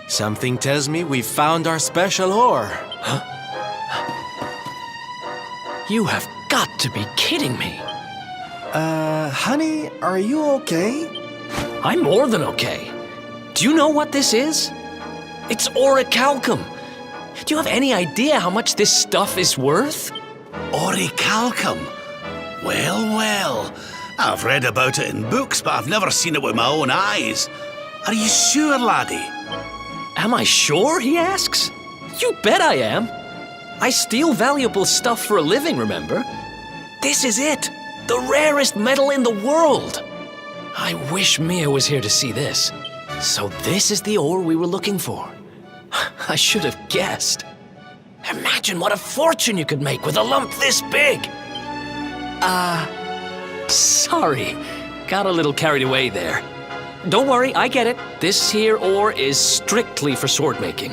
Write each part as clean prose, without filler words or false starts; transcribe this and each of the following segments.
Something tells me we've found our special ore. Huh? You have got to be kidding me. Honey, are you okay? I'm more than okay. Do you know what this is? It's orichalcum. Do you have any idea how much this stuff is worth? Orichalcum? Well. I've read about it in books, but I've never seen it with my own eyes. Are you sure, laddie? Am I sure, he asks? You bet I am. I steal valuable stuff for a living, remember? This is it. The rarest metal in the world. I wish Mia was here to see this. So this is the ore we were looking for. I should have guessed. Imagine what a fortune you could make with a lump this big. Sorry. Got a little carried away there. Don't worry, I get it. This here ore is strictly for sword making.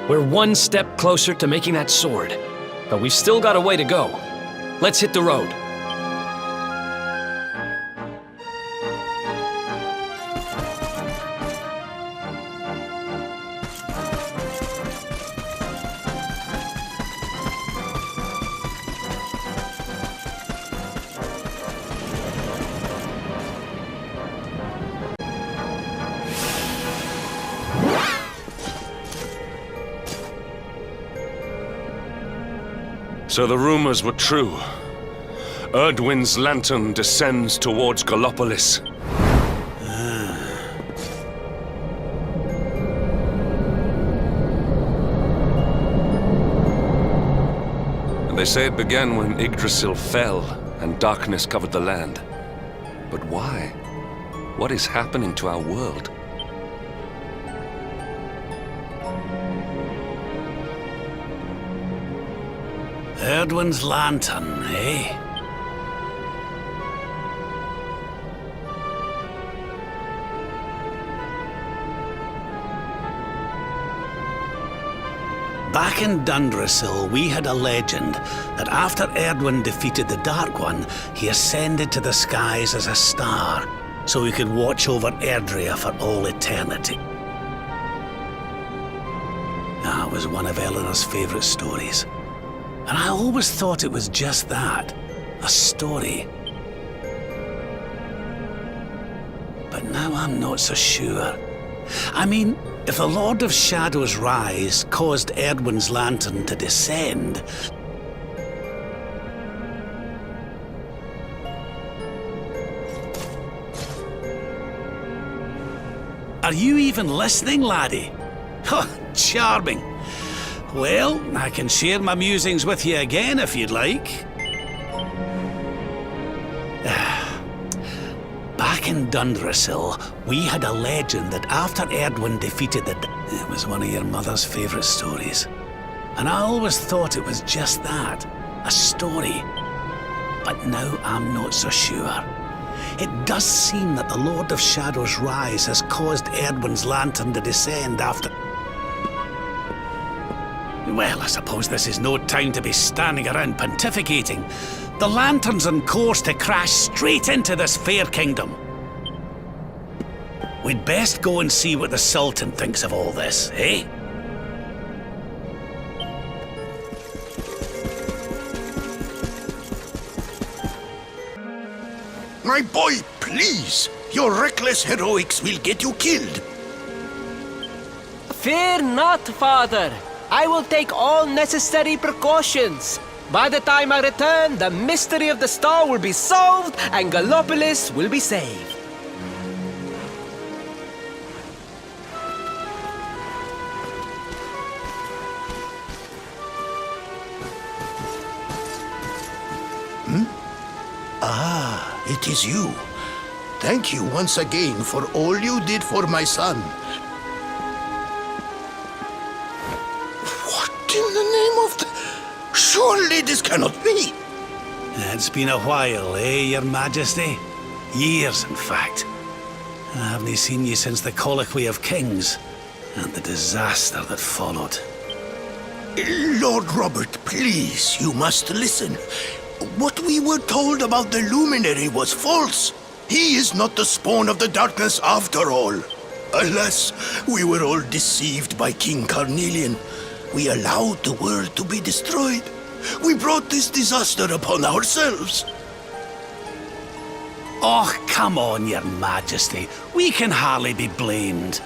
We're one step closer to making that sword, but we've still got a way to go. Let's hit the road. So the rumors were true. Erdwin's lantern descends towards Gallopolis. And they say it began when Yggdrasil fell and darkness covered the land. But why? What is happening to our world? Erdwin's lantern, eh? Back in Dundrasil, we had a legend that after Erdwin defeated the Dark One, he ascended to the skies as a star, so he could watch over Erdrea for all eternity. That was one of Eleanor's favourite stories. And I always thought it was just that, a story. But now I'm not so sure. I mean, if the Lord of Shadow's rise caused Erdwin's lantern to descend, are you even listening, laddie? Oh, charming. Well, I can share my musings with you again if you'd like. Back in Dundrasil, we had a legend that after Erdwin defeated the... It was one of your mother's favourite stories. And I always thought it was just that, a story. But now I'm not so sure. It does seem that the Lord of Shadow's rise has caused Erdwin's lantern to descend after... Well, I suppose this is no time to be standing around pontificating. The lantern's on course to crash straight into this fair kingdom. We'd best go and see what the Sultan thinks of all this, eh? My boy, please! Your reckless heroics will get you killed. Fear not, father. I will take all necessary precautions. By the time I return, the mystery of the star will be solved and Gallopolis will be saved. Ah, it is you. Thank you once again for all you did for my son. What in the name of the... Surely this cannot be. It's been a while, eh, Your Majesty? Years, in fact. I haven't seen you since the Colloquy of Kings and the disaster that followed. Lord Robert, please, you must listen. What we were told about the luminary was false. He is not the spawn of the darkness after all. Alas, we were all deceived by King Carnelian. We allowed the world to be destroyed. We brought this disaster upon ourselves. Oh, come on, Your Majesty. We can hardly be blamed.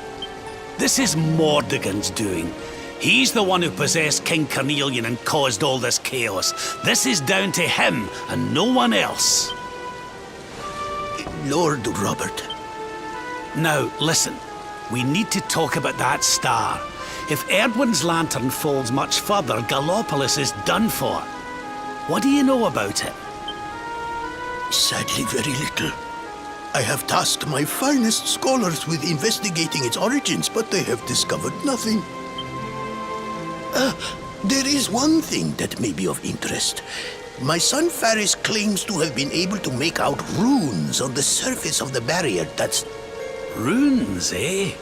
This is Mordegon's doing. He's the one who possessed King Carnelian and caused all this chaos. This is down to him and no one else. Lord Robert. Now, listen. We need to talk about that star. If Erdwin's lantern falls much further, Gallopolis is done for. What do you know about it? Sadly, very little. I have tasked my finest scholars with investigating its origins, but they have discovered nothing. There is one thing that may be of interest. My son Faris claims to have been able to make out runes on the surface of the barrier that's... Runes, eh?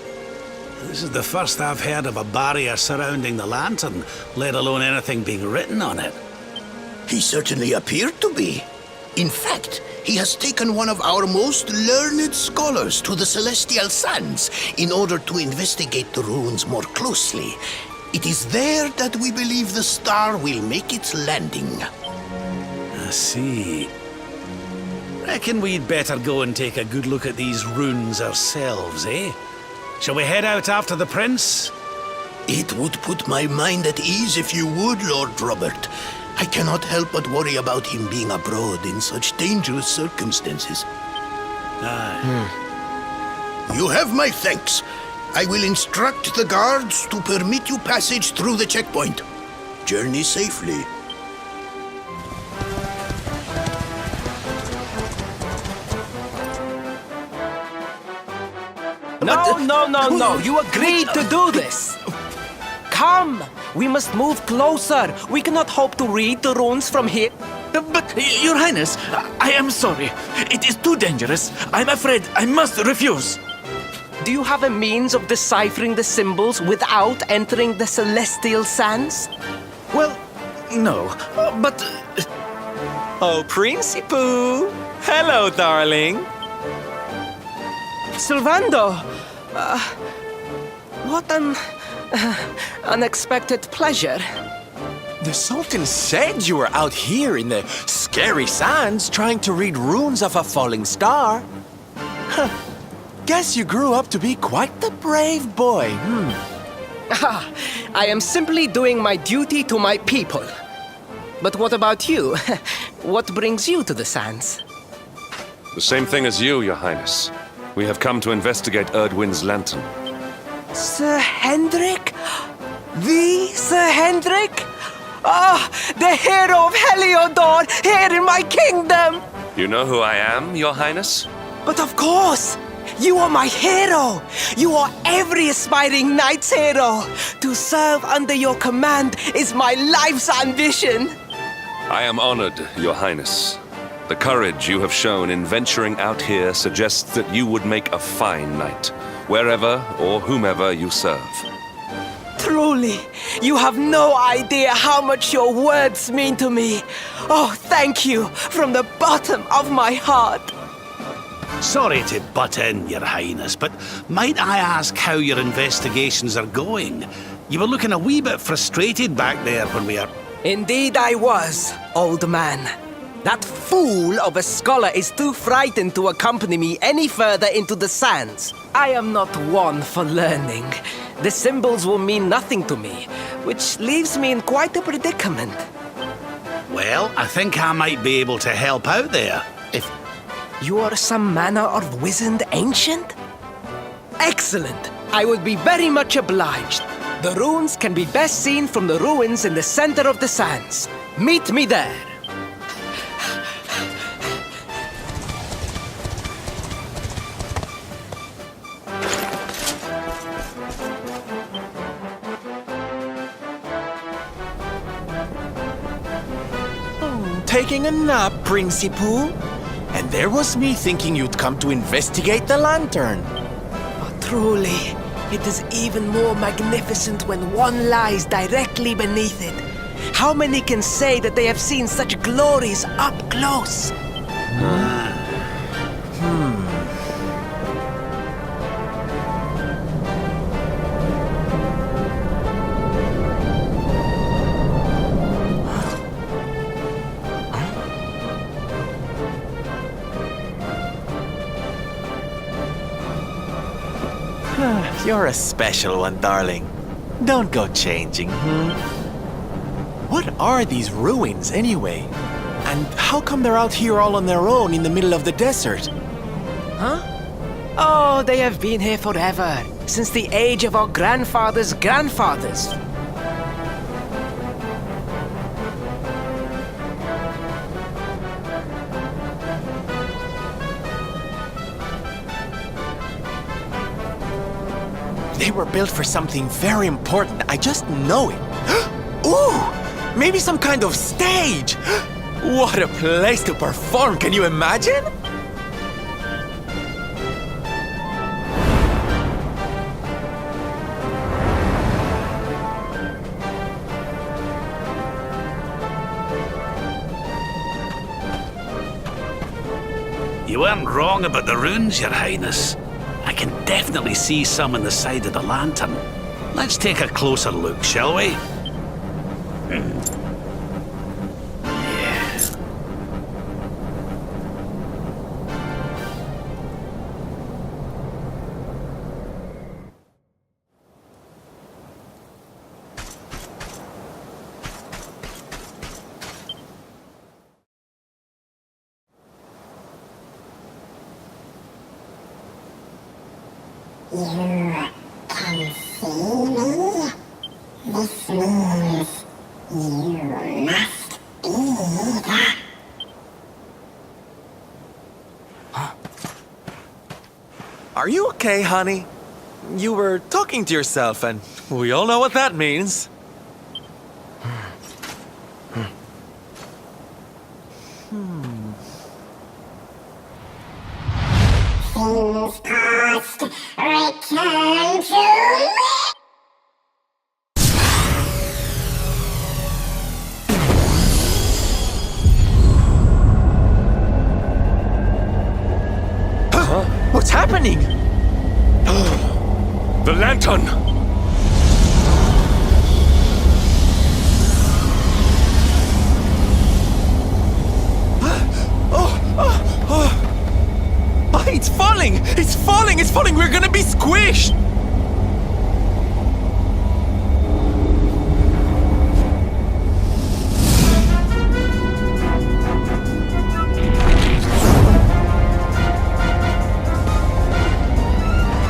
This is the first I've heard of a barrier surrounding the lantern, let alone anything being written on it. He certainly appeared to be. In fact, he has taken one of our most learned scholars to the Celestial Sands in order to investigate the runes more closely. It is there that we believe the star will make its landing. I see. Reckon we'd better go and take a good look at these runes ourselves, eh? Shall we head out after the prince? It would put my mind at ease if you would, Lord Robert. I cannot help but worry about him being abroad in such dangerous circumstances. Aye. You have my thanks. I will instruct the guards to permit you passage through the checkpoint. Journey safely. No. You agreed to do this. Come. We must move closer. We cannot hope to read the runes from here. But, Your Highness, I am sorry. It is too dangerous. I'm afraid I must refuse. Do you have a means of deciphering the symbols without entering the Celestial Sands? Well, no, but... Oh, Principoo! Hello, darling! Sylvando! What an... unexpected pleasure. The Sultan said you were out here in the scary sands trying to read runes of a falling star. Huh. Guess you grew up to be quite the brave boy, I am simply doing my duty to my people. But what about you? What brings you to the sands? The same thing as you, Your Highness. We have come to investigate Erdwin's lantern. Sir Hendrik? The Sir Hendrik? Ah, the hero of Heliodor, here in my kingdom! You know who I am, Your Highness? But of course! You are my hero! You are every aspiring knight's hero! To serve under your command is my life's ambition! I am honored, Your Highness. The courage you have shown in venturing out here suggests that you would make a fine knight, wherever or whomever you serve. Truly, you have no idea how much your words mean to me. Oh, thank you from the bottom of my heart. Sorry to butt in, Your Highness, but might I ask how your investigations are going? You were looking a wee bit frustrated back there when we are... Indeed I was, old man. That fool of a scholar is too frightened to accompany me any further into the sands. I am not one for learning. The symbols will mean nothing to me, which leaves me in quite a predicament. Well, I think I might be able to help out there. If you are some manner of wizened ancient? Excellent! I would be very much obliged. The runes can be best seen from the ruins in the center of the sands. Meet me there. Taking a nap, Principoo? And there was me thinking you'd come to investigate the lantern. Truly, It is even more magnificent when one lies directly beneath it. How many can say that they have seen such glories up close? You're a special one, darling. Don't go changing, What are these ruins, anyway? And how come they're out here all on their own in the middle of the desert? Huh? Oh, they have been here forever, since the age of our grandfathers' grandfathers. They were built for something very important. I just know it. Ooh! Maybe some kind of stage! What a place to perform, can you imagine? You weren't wrong about the runes, Your Highness. I can definitely see some on the side of the lantern. Let's take a closer look, shall we? You can see me? This means you must be the... Are you okay, honey? You were talking to yourself, and we all know what that means. Things past, return to me! What's happening? The lantern! It's falling! It's falling! It's falling! We're gonna be squished!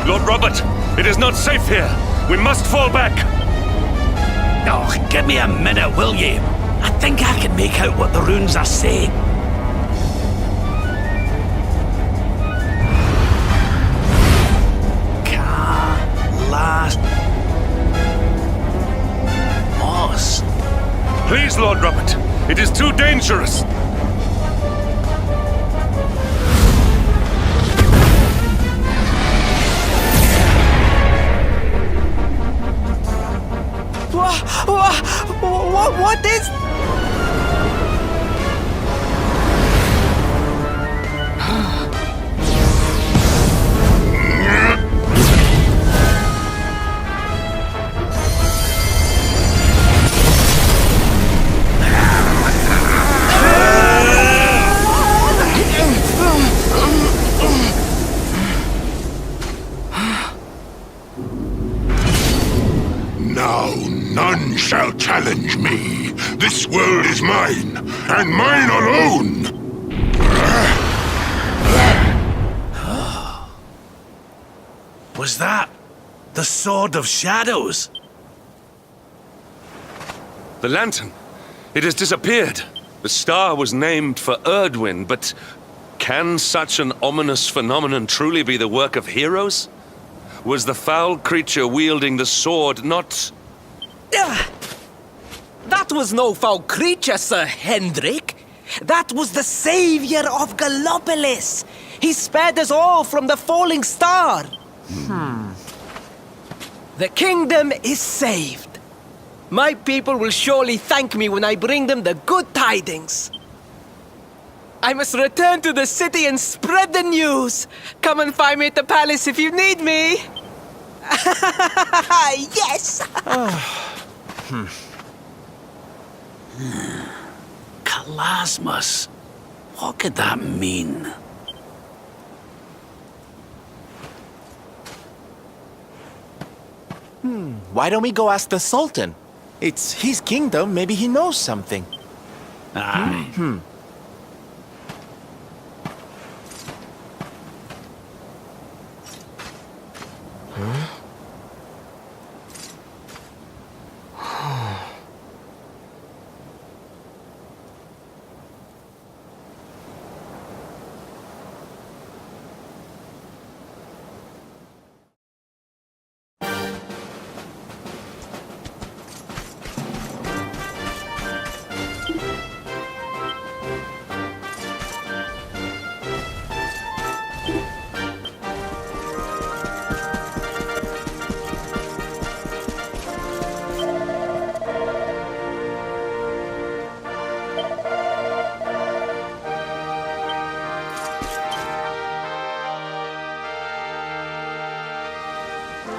Lord Robert, it is not safe here. We must fall back. Oh, give me a minute, will you? I think I can make out what the runes are saying. Moss. Please, Lord Robert, it is too dangerous. What is... Now none shall challenge me. This world is mine, and mine alone. Was that the Sword of Shadows? The lantern. It has disappeared. The star was named for Erdwin, but can such an ominous phenomenon truly be the work of heroes? Was the foul creature wielding the sword not... That was no foul creature, Sir Hendrik. That was the savior of Gallopolis. He spared us all from the falling star. The kingdom is saved. My people will surely thank me when I bring them the good tidings. I must return to the city and spread the news. Come and find me at the palace if you need me. Yes! Kalasmus. What could that mean? Why don't we go ask the Sultan? It's his kingdom, maybe he knows something. Aye.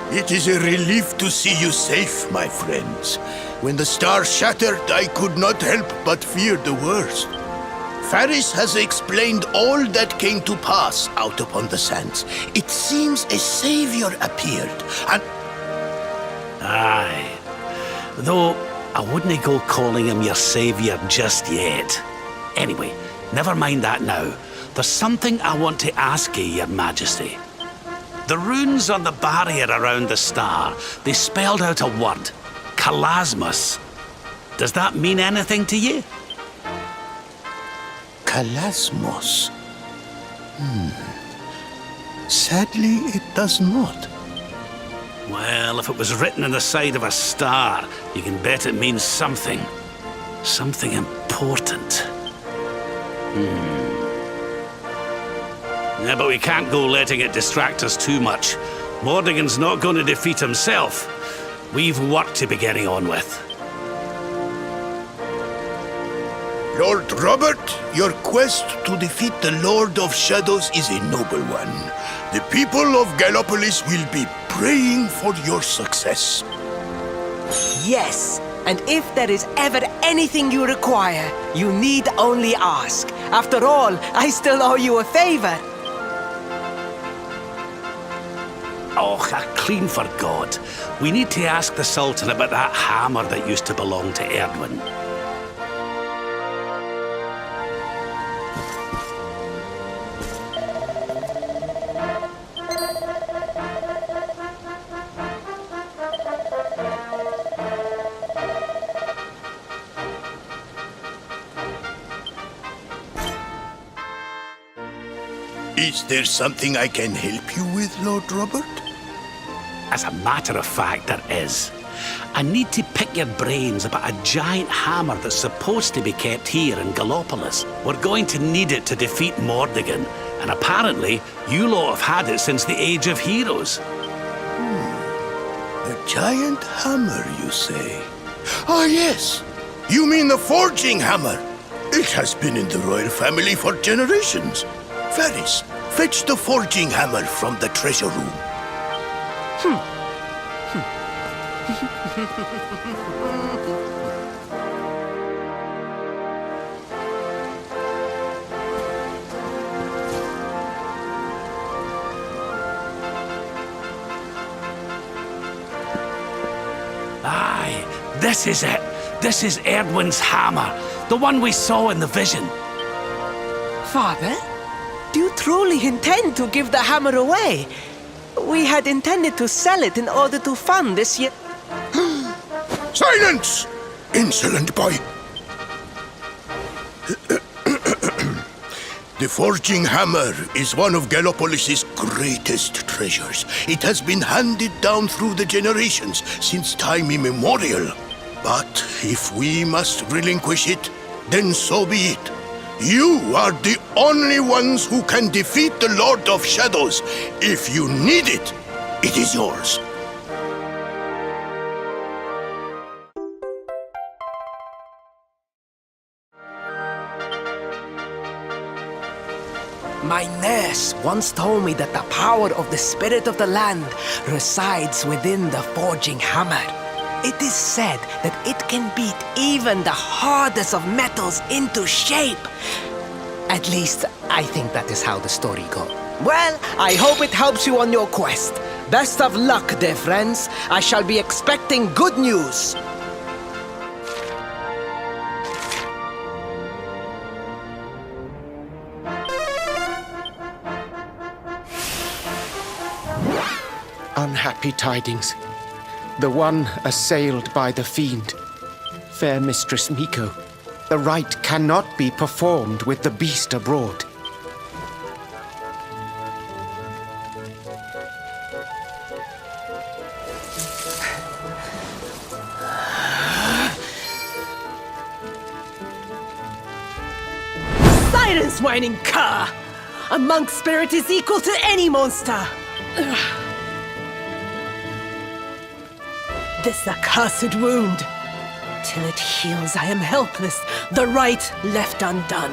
It is a relief to see you safe, my friends. When the star shattered, I could not help but fear the worst. Faris has explained all that came to pass out upon the sands. It seems a savior appeared, and... Aye. Though, I wouldn't go calling him your savior just yet. Anyway, never mind that now. There's something I want to ask you, your majesty. The runes on the barrier around the star, they spelled out a word. Kalasmus. Does that mean anything to you? Kalasmos. Sadly, it does not. Well, if it was written on the side of a star, you can bet it means something. Something important. Yeah, but we can't go letting it distract us too much. Mordigan's not going to defeat himself. We've work to be getting on with. Lord Robert, your quest to defeat the Lord of Shadows is a noble one. The people of Gallopolis will be praying for your success. Yes, and if there is ever anything you require, you need only ask. After all, I still owe you a favor. Oh, I clean forgot. We need to ask the Sultan about that hammer that used to belong to Erdwin. Is there something I can help you with, Lord Robert? As a matter of fact, there is. I need to pick your brains about a giant hammer that's supposed to be kept here in Gallopolis. We're going to need it to defeat Mordigan, and apparently you lot have had it since the Age of Heroes. A giant hammer, you say? Ah, yes. You mean the forging hammer. It has been in the royal family for generations. Faris, fetch the forging hammer from the treasure room. Aye, this is it. This is Erdwin's hammer, the one we saw in the vision. Father, do you truly intend to give the hammer away? We had intended to sell it in order to fund this year. Silence! Insolent boy! The forging hammer is one of Gallopolis' greatest treasures. It has been handed down through the generations since time immemorial. But if we must relinquish it, then so be it. You are the only ones who can defeat the Lord of Shadows. If you need it, it is yours. My nurse once told me that the power of the spirit of the land resides within the forging hammer. It is said that it can beat even the hardest of metals into shape. At least, I think that is how the story goes. Well, I hope it helps you on your quest. Best of luck, dear friends. I shall be expecting good news. Unhappy tidings. The one assailed by the fiend. Fair Mistress Miko, the rite cannot be performed with the beast abroad. Silence, whining cur! A monk spirit is equal to any monster! This accursed wound. Till it heals, I am helpless. The right left undone.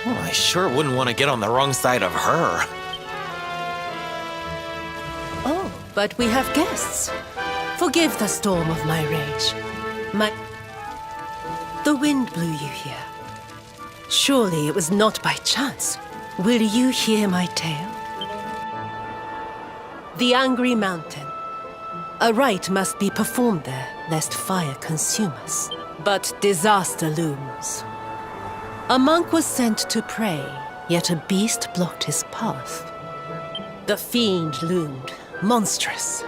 Oh, I sure wouldn't want to get on the wrong side of her. Oh, but we have guests. Forgive the storm of my rage. The wind blew you here. Surely it was not by chance. Will you hear my tale? The Angry Mountain. A rite must be performed there, lest fire consume us. But disaster looms. A monk was sent to pray, yet a beast blocked his path. The fiend loomed, monstrous,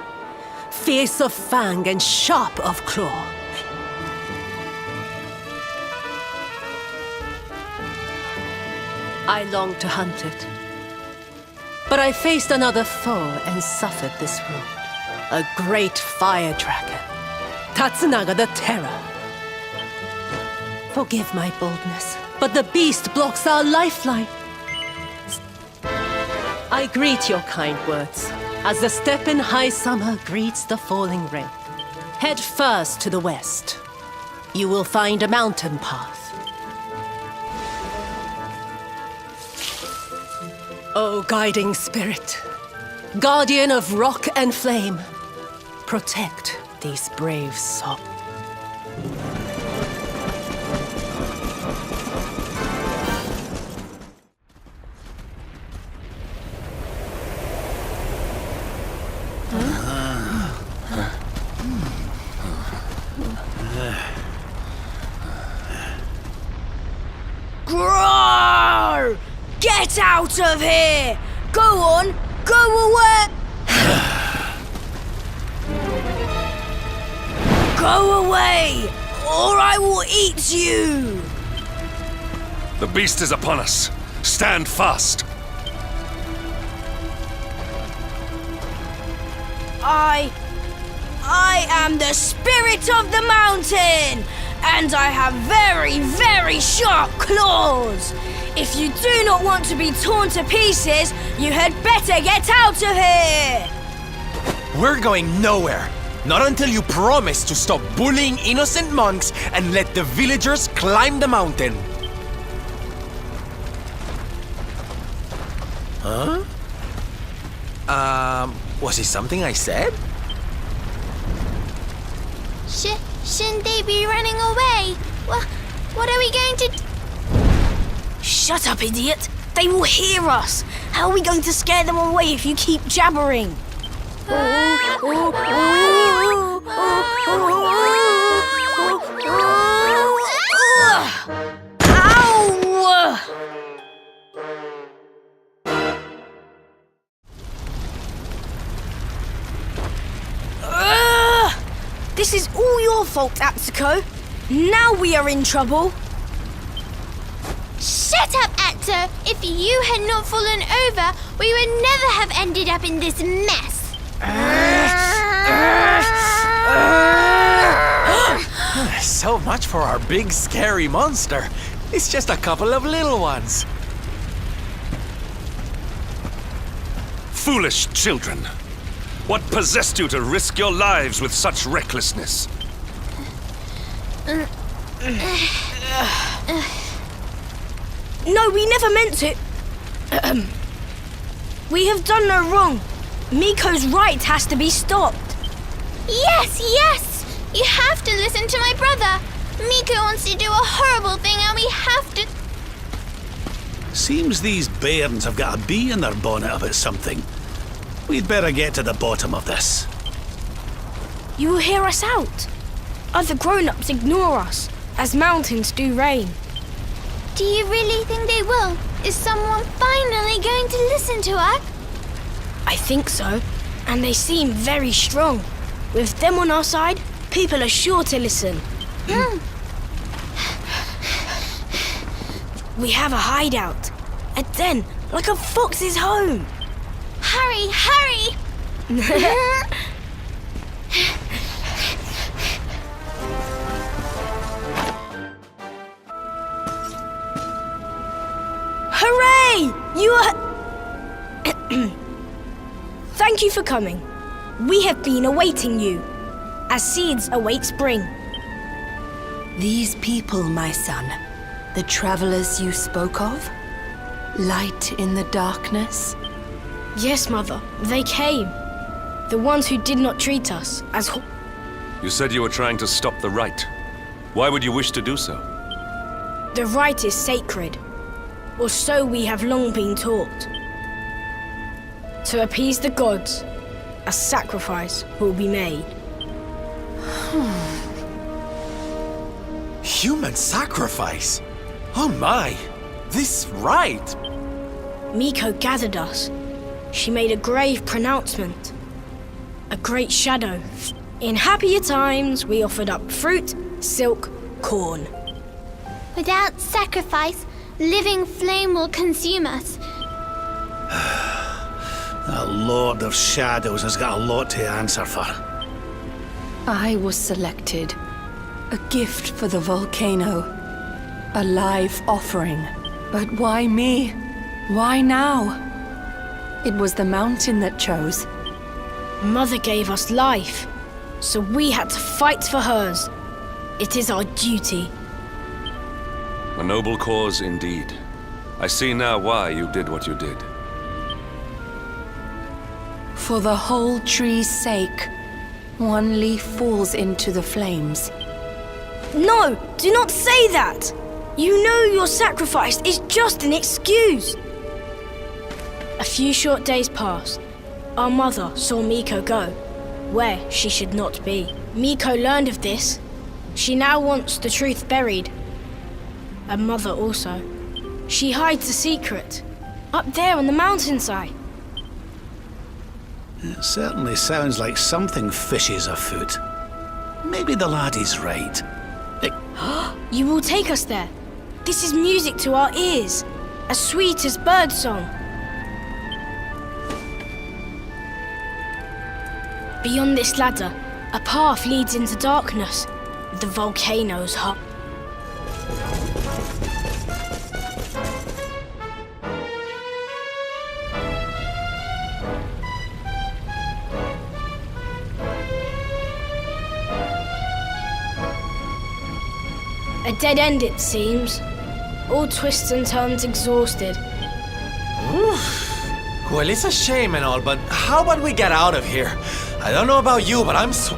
fierce of fang and sharp of claw. I longed to hunt it, but I faced another foe and suffered this wound. A great fire dragon, Tatsunaga the Terror. Forgive my boldness, but the beast blocks our lifeline. I greet your kind words, as the steppe in high summer greets the falling rain. Head first to the west. You will find a mountain path. O guiding spirit, guardian of rock and flame, protect these brave souls. Groar! Get out of here! Go on, go away! Go away, or I will eat you! The beast is upon us. Stand fast. I am the spirit of the mountain, and I have very, very sharp claws. If you do not want to be torn to pieces, you had better get out of here! We're going nowhere. Not until you promise to stop bullying innocent monks and let the villagers climb the mountain. Huh? Was it something I said? Shouldn't they be running away? What are we going to do? Shut up, idiot! They will hear us! How are we going to scare them away if you keep jabbering? Ow! This is all your fault, Atsuko. Now we are in trouble. Shut up, Atto! If you had not fallen over, we would never have ended up in this mess. So much for our big scary monster. It's just a couple of little ones. Foolish children. What possessed you to risk your lives with such recklessness? No, we never meant it. We have done no wrong. Miko's right has to be stopped. Yes, yes! You have to listen to my brother. Miko wants to do a horrible thing and we have to... Seems these bairns have got a bee in their bonnet about something. We'd better get to the bottom of this. You will hear us out. Other grown-ups ignore us, as mountains do rain. Do you really think they will? Is someone finally going to listen to us? I think so, and they seem very strong. With them on our side, people are sure to listen. We have a hideout, a den, like a fox's home. Hurry, hurry! Hooray! You are... Thank you for coming. We have been awaiting you, as seeds await spring. These people, my son, the travelers you spoke of? Light in the darkness? Yes, Mother, they came. The ones who did not treat us as... You said you were trying to stop the rite. Why would you wish to do so? The rite is sacred, or so we have long been taught. To appease the gods, a sacrifice will be made. Human sacrifice? Oh my! This rite! Miko gathered us. She made a grave pronouncement. A great shadow. In happier times, we offered up fruit, silk, corn. Without sacrifice, living flame will consume us. The Lord of Shadows has got a lot to answer for. I was selected. A gift for the volcano. A live offering. But why me? Why now? It was the mountain that chose. Mother gave us life, so we had to fight for hers. It is our duty. A noble cause indeed. I see now why you did what you did. For the whole tree's sake, one leaf falls into the flames. No, do not say that! You know your sacrifice is just an excuse. A few short days passed. Our mother saw Miko go, where she should not be. Miko learned of this. She now wants the truth buried. And Mother also. She hides a secret, up there on the mountainside. It certainly sounds like something fishy is afoot. Maybe the laddie's right. You will take us there. This is music to our ears, as sweet as birdsong. Beyond this ladder, a path leads into darkness, the volcano's heart. A dead end, it seems. All twists and turns exhausted. Well, it's a shame and all, but how about we get out of here? I don't know about you, but I'm so...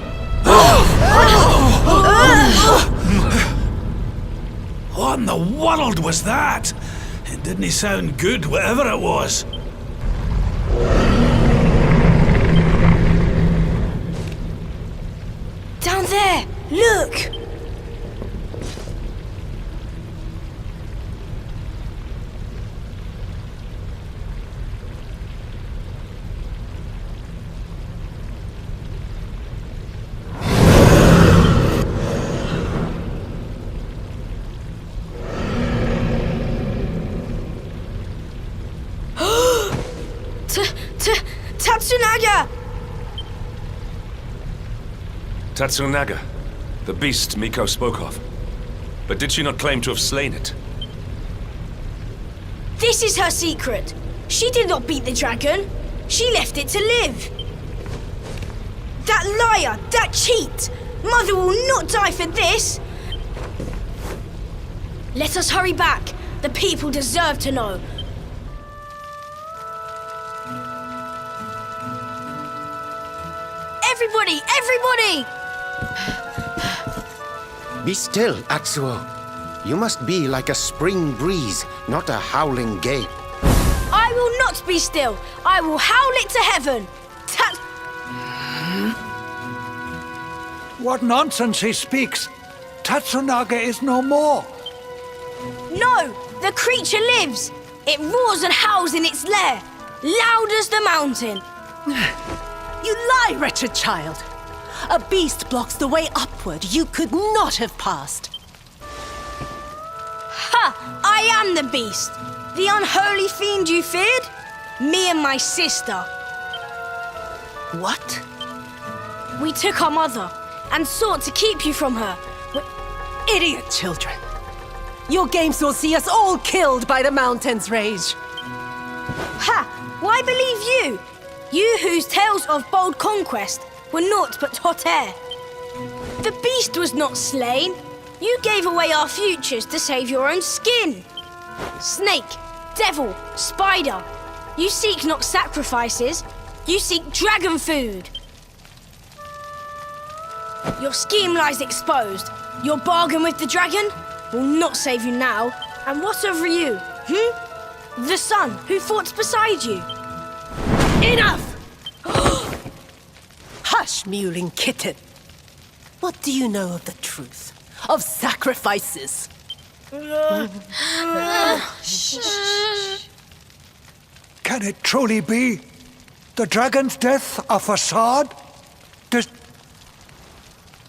What in the world was that? It didn't sound good, whatever it was. Down there! Look! Tatsunaga! Tatsunaga, the beast Miko spoke of. But did she not claim to have slain it? This is her secret. She did not beat the dragon. She left it to live. That liar! That cheat! Mother will not die for this! Let us hurry back. The people deserve to know. Everybody! Everybody! Be still, Atsuo. You must be like a spring breeze, not a howling gale. I will not be still. I will howl it to heaven. What nonsense he speaks! Tatsunage is no more! No! The creature lives! It roars and howls in its lair, loud as the mountain. You lie, wretched child. A beast blocks the way upward you could not have passed. Ha! I am the beast! The unholy fiend you feared? Me and my sister. What? We took our mother and sought to keep you from her. Idiot children. Your games will see us all killed by the mountain's rage. Ha! Why believe you? You whose tales of bold conquest were naught but hot air. The beast was not slain. You gave away our futures to save your own skin. Snake, devil, spider. You seek not sacrifices. You seek dragon food. Your scheme lies exposed. Your bargain with the dragon will not save you now. And what of you? The son who fought beside you. Enough! Hush, mewling kitten. What do you know of the truth? Of sacrifices? Can it truly be? The dragon's death a facade?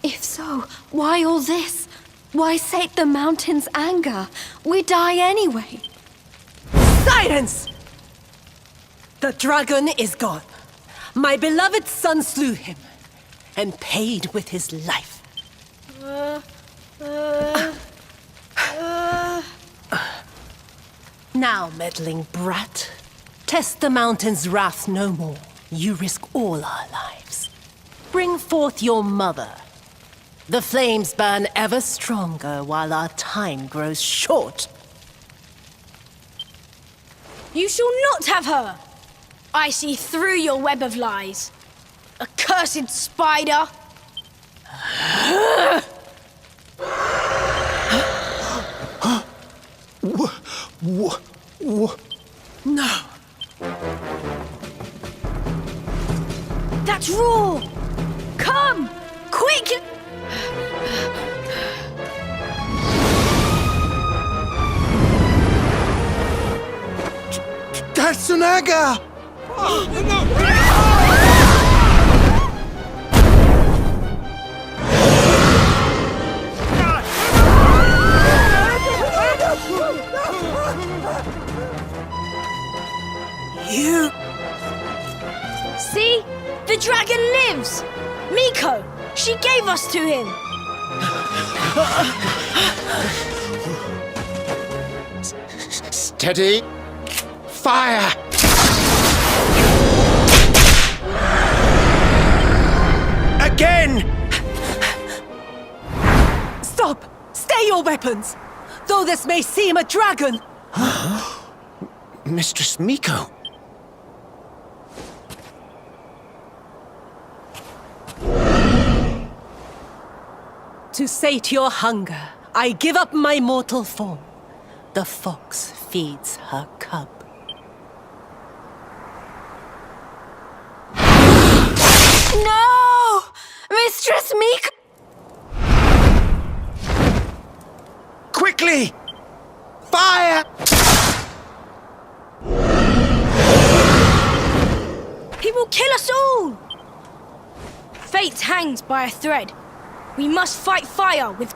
If so, why all this? Why sate the mountain's anger? We die anyway. Silence! The dragon is gone. My beloved son slew him and paid with his life. Now, meddling brat, test the mountain's wrath no more. You risk all our lives. Bring forth your mother. The flames burn ever stronger while our time grows short. You shall not have her! I see through your web of lies. Accursed spider! No. That's raw! Come! Quick! Tatsunaga! You... See? The dragon lives! Miko! She gave us to him! Steady. Fire! Again! Stop! Stay your weapons! Though this may seem a dragon! Mistress Miko. To sate your hunger, I give up my mortal form. The fox feeds her cub. No! Mistress Miko! Quickly! Fire! He will kill us all! Fate hangs by a thread. We must fight fire with...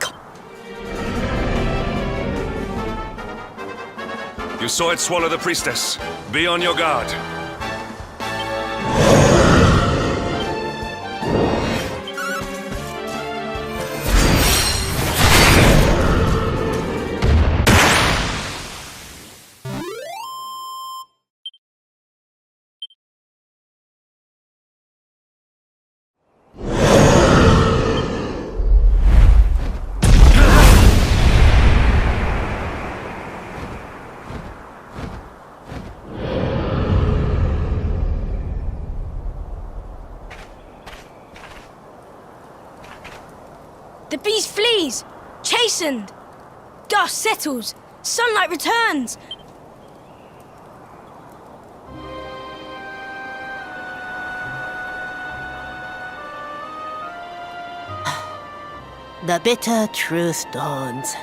You saw it swallow the priestess. Be on your guard. The beast flees, chastened. Dust settles, sunlight returns. The bitter truth dawns.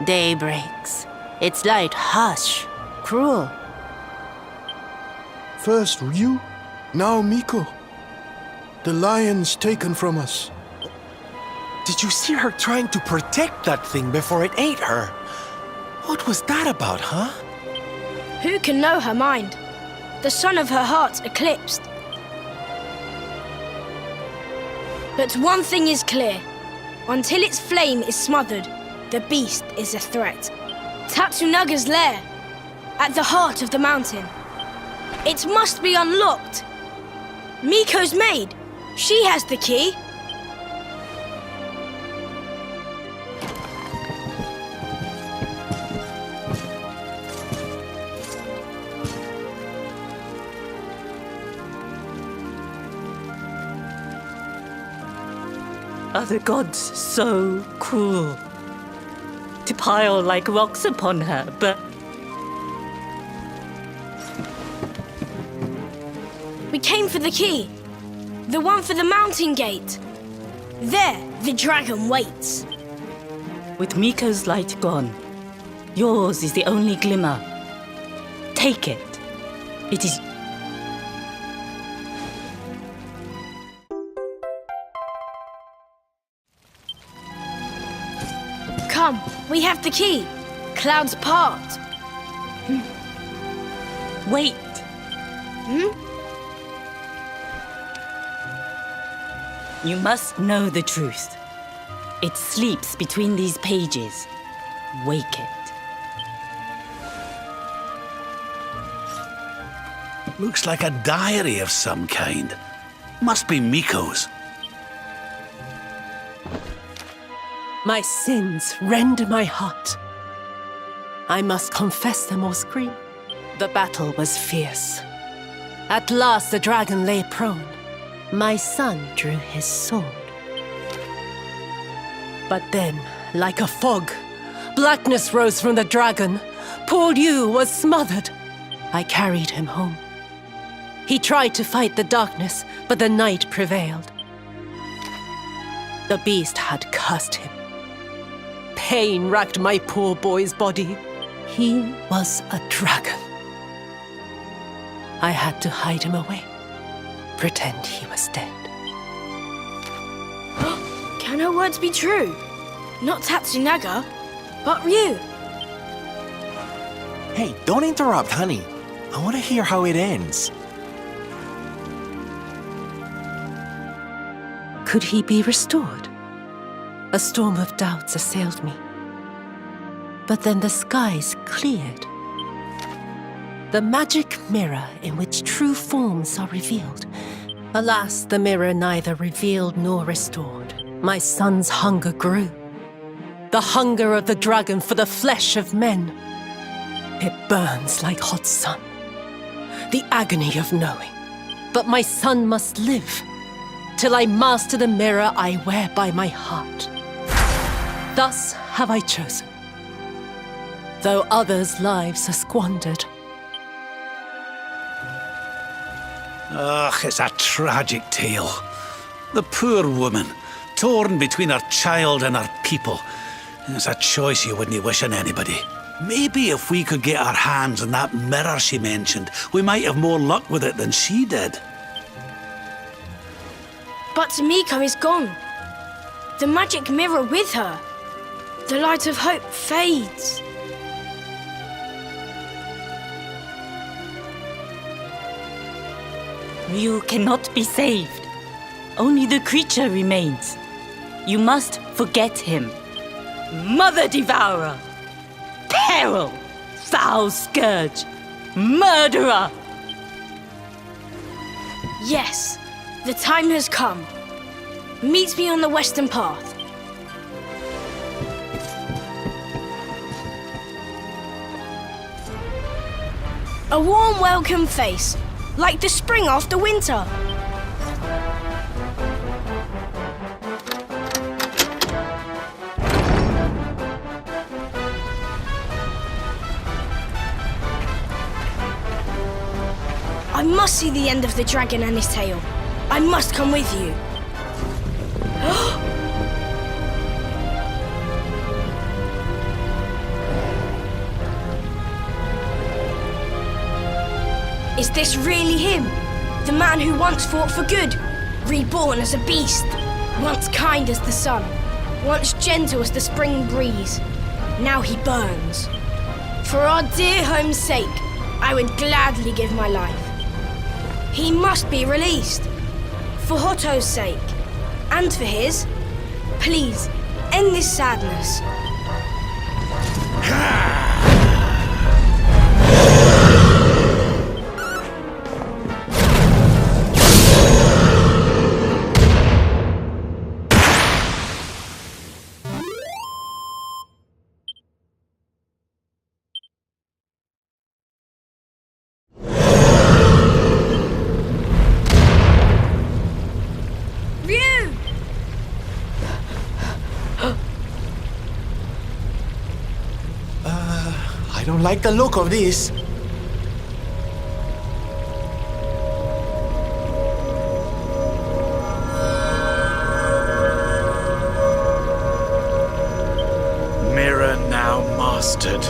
Day breaks. Its light harsh, cruel. First Ryu, now Miko. The lion's taken from us. Did you see her trying to protect that thing before it ate her? What was that about, huh? Who can know her mind? The sun of her heart eclipsed. But one thing is clear. Until its flame is smothered, the beast is a threat. Tatsunaga's lair, at the heart of the mountain. It must be unlocked. Miko's maid. She has the key. Are the gods so cruel to pile like rocks upon her, but... We came for the key. The one for the mountain gate. There, the dragon waits. With Miko's light gone, yours is the only glimmer. Take it. It is... Come, we have the key. Clouds part. Wait. You must know the truth. It sleeps between these pages. Wake it. Looks like a diary of some kind. Must be Miko's. My sins rend my heart. I must confess them or scream. The battle was fierce. At last the dragon lay prone. My son drew his sword. But then, like a fog, blackness rose from the dragon. Poor Liu was smothered. I carried him home. He tried to fight the darkness, but the night prevailed. The beast had cursed him. Pain racked my poor boy's body. He was a dragon. I had to hide him away, pretend he was dead. Can her words be true? Not Tatsunaga, but Ryu. Hey, don't interrupt, honey. I want to hear how it ends. Could he be restored? A storm of doubts assailed me. But then the skies cleared. The magic mirror in which true forms are revealed. Alas, the mirror neither revealed nor restored. My son's hunger grew. The hunger of the dragon for the flesh of men. It burns like hot sun. The agony of knowing. But my son must live, till I master the mirror I wear by my heart. Thus have I chosen, though others' lives are squandered. Ugh, it's a tragic tale. The poor woman, torn between her child and her people. It's a choice you wouldn't wish on anybody. Maybe if we could get our hands on that mirror she mentioned, we might have more luck with it than she did. But Miko is gone. The magic mirror with her. The light of hope fades. You cannot be saved. Only the creature remains. You must forget him. Mother Devourer! Peril! Foul Scourge! Murderer! Yes, the time has come. Meet me on the western path. A warm welcome face, like the spring after winter. must see the end of the dragon and his tail. I must come with you. Is this really him? The man who once fought for good, reborn as a beast, once kind as the sun, once gentle as the spring breeze. Now he burns. For our dear home's sake, I would gladly give my life. He must be released. For Hoto's sake, and for his, please, end this sadness. I don't like the look of this. Mirror now mastered.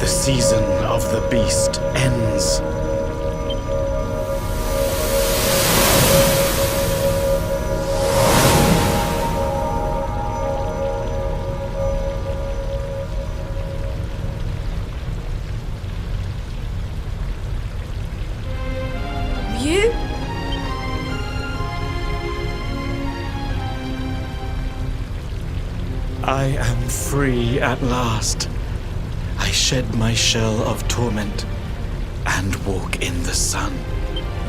The season of the beast ends. I am free at last. I shed my shell of torment and walk in the sun.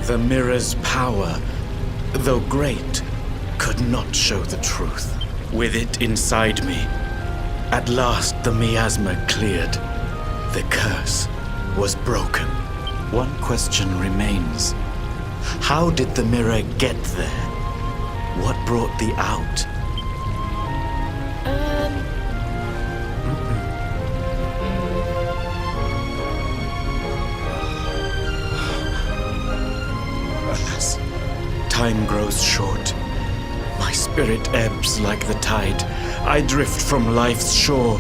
The mirror's power, though great, could not show the truth. With it inside me, at last the miasma cleared. The curse was broken. One question remains. How did the mirror get there? What brought thee out? As time grows short, my spirit ebbs like the tide. I drift from life's shore.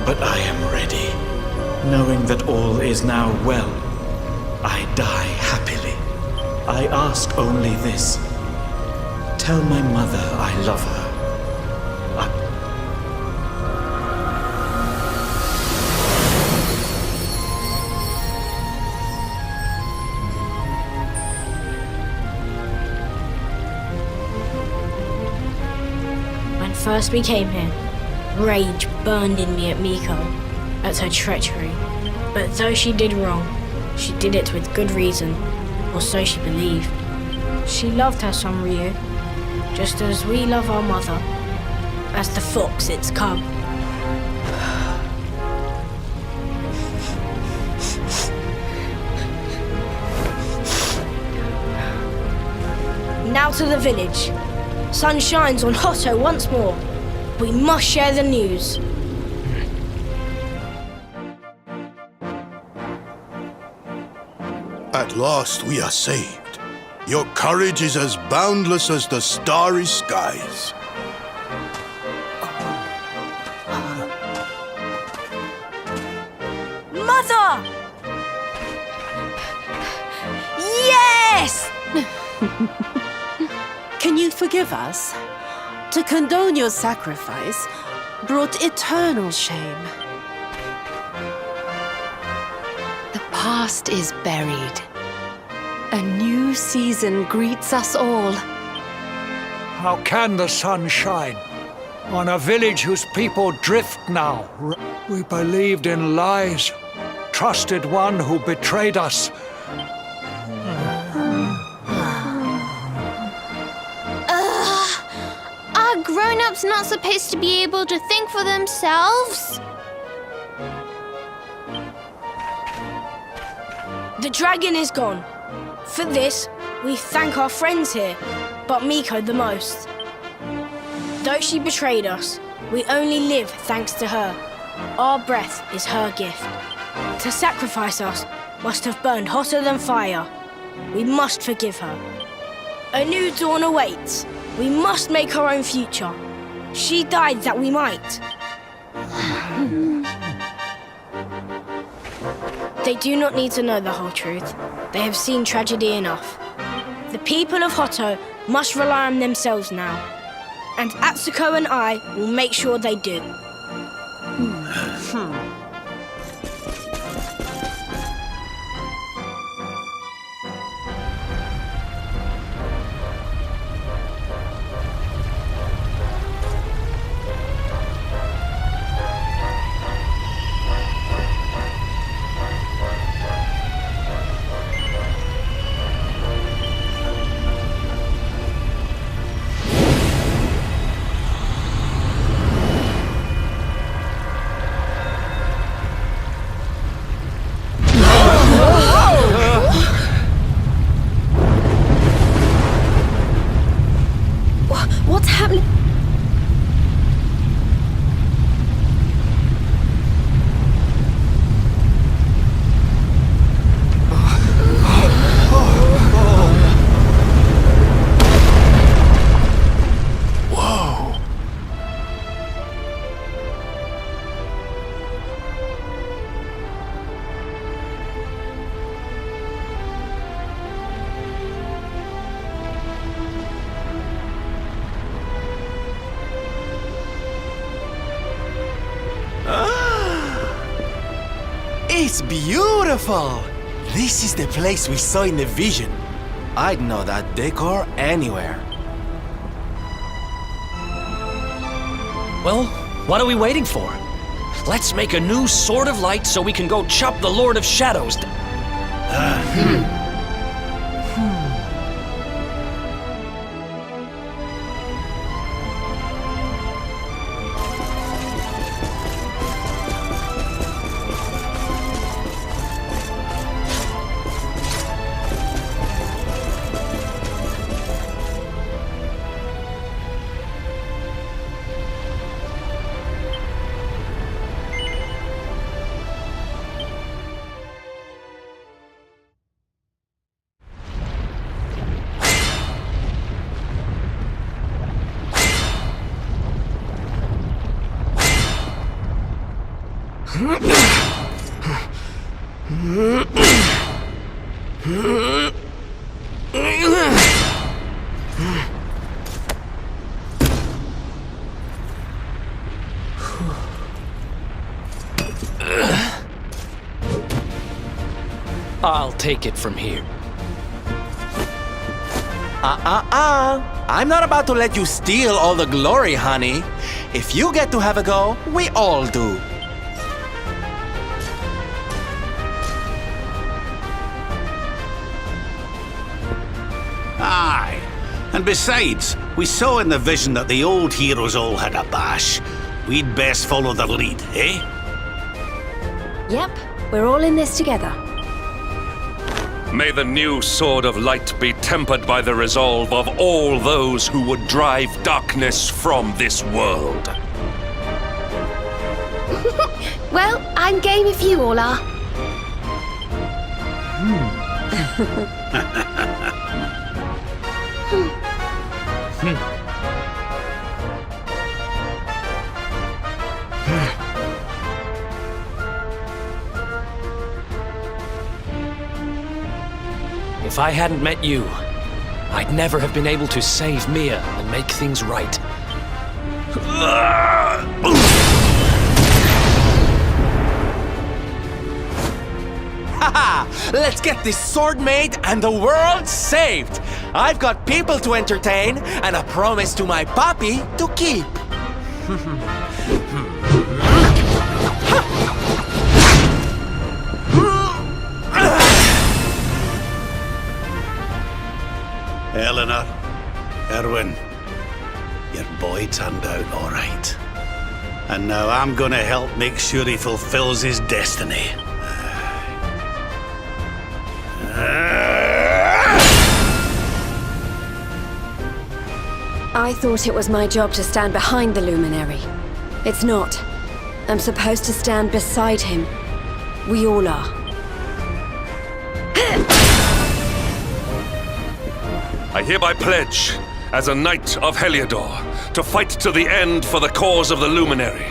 But I am ready, knowing that all is now well. I die happily. I ask only this. Tell my mother I love her. When first we came here, rage burned in me at Miko, at her treachery. But though she did wrong, she did it with good reason, or so she believed. She loved her son Ryu, just as we love our mother, as the fox its cub. Now to the village. Sun shines on Hoto once more. We must share the news. At last we are saved. Your courage is as boundless as the starry skies. Mother! Yes! Can you forgive us? To condone your sacrifice brought eternal shame. The past is buried. A new season greets us all. How can the sun shine on a village whose people drift now? We believed in lies, trusted one who betrayed us. Are grown-ups not supposed to be able to think for themselves? The dragon is gone. For this, we thank our friends here. but Miko the most. Though she betrayed us, we only live thanks to her. Our breath is her gift. To sacrifice us must have burned hotter than fire. We must forgive her. A new dawn awaits. We must make our own future. She died that we might. They do not need to know the whole truth. They have seen tragedy enough. The people of Hotto must rely on themselves now. And Atsuko and I will make sure they do. What's happening? It's beautiful! This is the place we saw in the vision. I'd know that decor anywhere. Well, what are we waiting for? Let's make a new Sword of Light so we can go chop the Lord of Shadows. I'll take it from here. I'm not about to let you steal all the glory, honey. If you get to have a go, we all do. Aye. And besides, we saw in the vision that the old heroes all had a bash. We'd best follow their lead, eh? Yep, we're all in this together. May the new Sword of Light be tempered by the resolve of all those who would drive darkness from this world. Well, I'm game if you all are. If I hadn't met you, I'd never have been able to save Mia and make things right. Haha! Let's get this sword made and the world saved! I've got people to entertain and a promise to my papi to keep. Eleanor, Erwin, your boy turned out all right. And now I'm gonna help make sure he fulfills his destiny. I thought it was my job to stand behind the luminary. It's not. I'm supposed to stand beside him. We all are. I hereby pledge, as a knight of Heliodor, to fight to the end for the cause of the Luminary.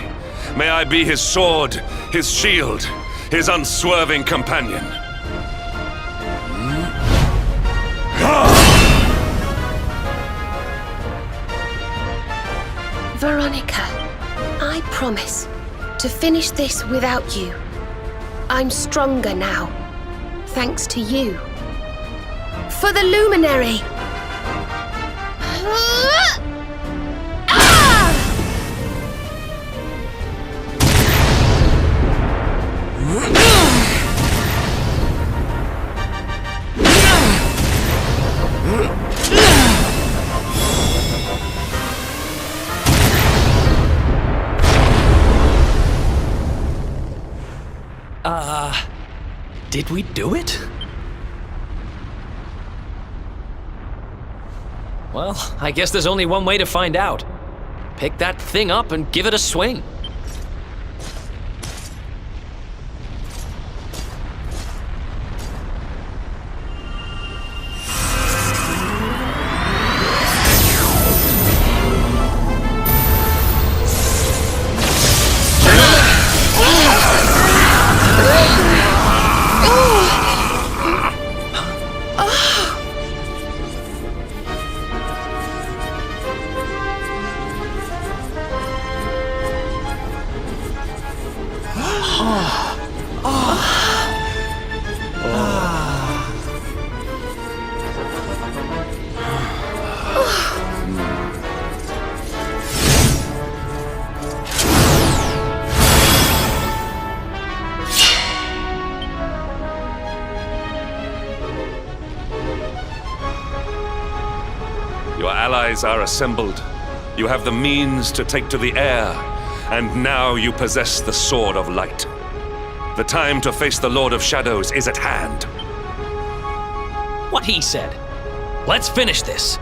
May I be his sword, his shield, his unswerving companion. Veronica, I promise to finish this without you. I'm stronger now, thanks to you. For the Luminary! Did we do it? Well, I guess there's only one way to find out. Pick that thing up and give it a swing. Your allies are assembled. You have the means to take to the air, and now you possess the Sword of Light. The time to face the Lord of Shadows is at hand. What he said. Let's finish this.